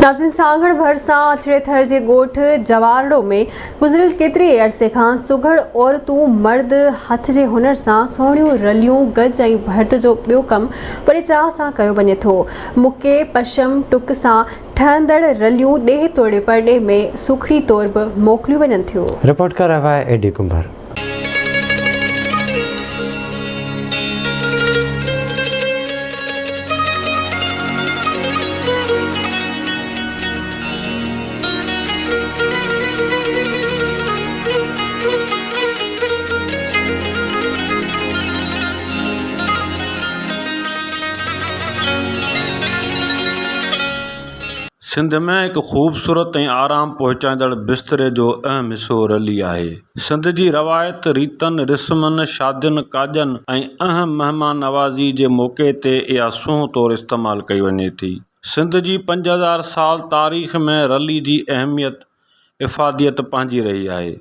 नाज़रीन, सांगड़ भरिसां अछड़े थर जे ॻोठ जवारड़ो में गुज़िरियल केतिरे अरसे खां सुघड़ औरतूं मर्द हथ जे हुनर सां सोहिणियूं रलियूं गज ऐं भर्त जो ॿियो कमु बड़े चाह सां कयो वञे थो। मुके पशम टुक सां ठहंदड़ रलियूं ॾेह तोड़े परॾे में सुखड़ी तौर बि मोकिलियूं वञनि थियूं। रिपोर्ट कर रहा है एडी कुंभार। सिंध में एक ख़ूबसूरत ऐं आराम पहुचाईंदड़ बिस्तरे जो अहम हिस्सो रली आहे। सिंध जी रवायत रीतनि रिस्मनि शादियुनि काजनि ऐं अहम महिमान नवाज़ी जे मौक़े ते इहा सूंह तौरु इस्तेमालु कई वञे थी। सिंध जी 5000 साल तारीख़ में रली जी अहमियत इफ़ादियत पंहिंजी रही आहे।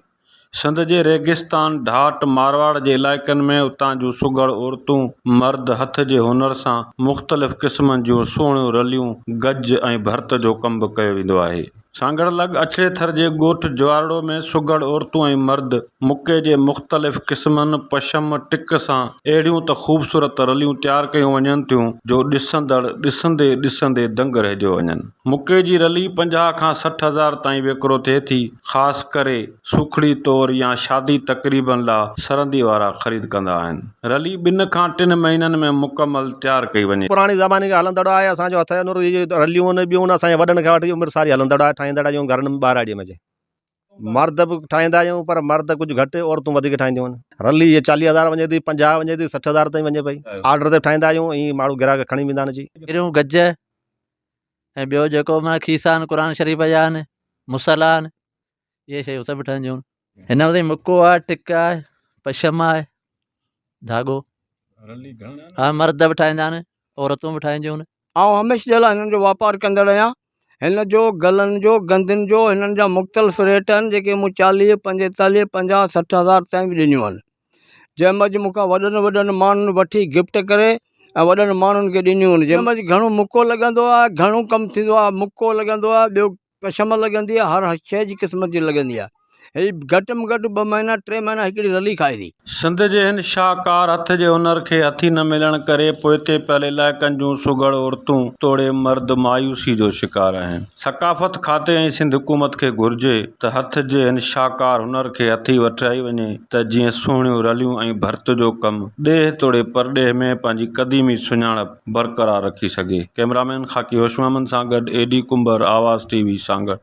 सिंध जे रेगिस्तान ढाट मारवाड़ जे इलाइक़नि में उतां जूं सुघड़ औरतूं मर्द हथ जे हुनर सां मुख़्तलिफ़ क़िस्मनि जूं सुहिणियूं रलियूं गज ऐं भर्त जो कमु बि कयो वेंदो आहे। सांगड़ लॻ अछड़े थर जे ॻोठ जवारड़ो में सुघड़ औरतूं ऐं मर्द मुके जे मुख़्तलिफ़ क़िस्मनि पशम टिक सां अहिड़ियूं त ख़ूबसूरत रलियूं तयारु कयूं वञनि थियूं जो ॾिसंदड़ ॾिसंदे ॾिसंदे दंग रहिजी वञनि। मुके जी रली 50 खां 60 हज़ार ताईं विकिरो थिए थी। ख़ासि करे सुखड़ी तौर या शादी तक़रीबन लाइ सरंदी वारा ख़रीद कंदा आहिनि। रली 2 खां 3 महीननि में मुकमल तयारु कई वञे। पुराणी ज़माने खां हलंदड़ आहे। असांजो हथ जो रलियूं आहिनि ॿियूं असांजे वॾनि खां वठी उमिरि सारी हलंदड़ आहे। ठाहींदड़ आहियूं घरनि में ॿाहिरि मज़े मर्द बि ठाहींदा आहियूं, पर मर्द कुझु घटि औरतूं वधीक ठाहींदियूं आहिनि। रली ये 40 हज़ार वञे थी, 50 वञे थी, 60 हज़ार ताईं वञे पई। ऑर्डर ते ठाहींदा आहियूं, ईअं माण्हू ग्राहक खणी वेंदा आहिनि। जी गज ऐं ॿियो जेको माना खीसा आहिनि क़ुर शरीफ़ जा आहिनि, मुसला आहिनि, इहे शयूं सभु ठहंदियूं आहिनि। हिन में मुको आहे, टिक आहे, पशम आहे, धाॻो। हा, मर्द बि ठाहींदा आहिनि, औरतूं बि ठाहींदियूं आहिनि। आउं हमेशह जे लाइ हिननि जो वापारु कंदड़ आहियां। हिन जो गलनि जो गंदियुनि जो हिननि जा मुख़्तलिफ़ रेट आहिनि, जेके मूं 40, 45, 50, 60 हज़ार ताईं बि ॾिनियूं आहिनि। जंहिंमहिल मूंखां वॾनि माण्हुनि वठी गिफ्ट करे ऐं वॾनि माण्हुनि खे ॾिनियूं आहिनि। जंहिंमहिल घणो मुको लॻंदो आहे, घणो कमु थींदो आहे, मुको लॻंदो आहे, ॿियो पशम लॻंदी आहे, हर शइ जी क़िस्मत जी लॻंदी आहे। हीअ घटि में घटि 2 महीना 3 महीना हिकिड़ी रली खाए थी। सिंध जे हिन शाहकार हथ जे हुनर खे हथी न मिलण करे पोइते पयल इलाइक़नि जूं सुघड़ औरतूं तोड़े मर्द मायूसी जो शिकार आहिनि। सक़ाफ़त खाते ऐं सिंध हुकूमत खे घुर्जे त हथ जे हिन शाहकार हुनर खे हथी वठाई वञे त जीअं सुहिणियूं रलियूं ऐं भर्त जो कमु ॾेह तोड़े परॾेह में पंहिंजी क़दीमी सुञाणप बरक़रार रखी सघे। कैमरामैन ख़ाकी होशमामन सां गॾु एडी कुंबर, आवाज़ TV, सांगड़।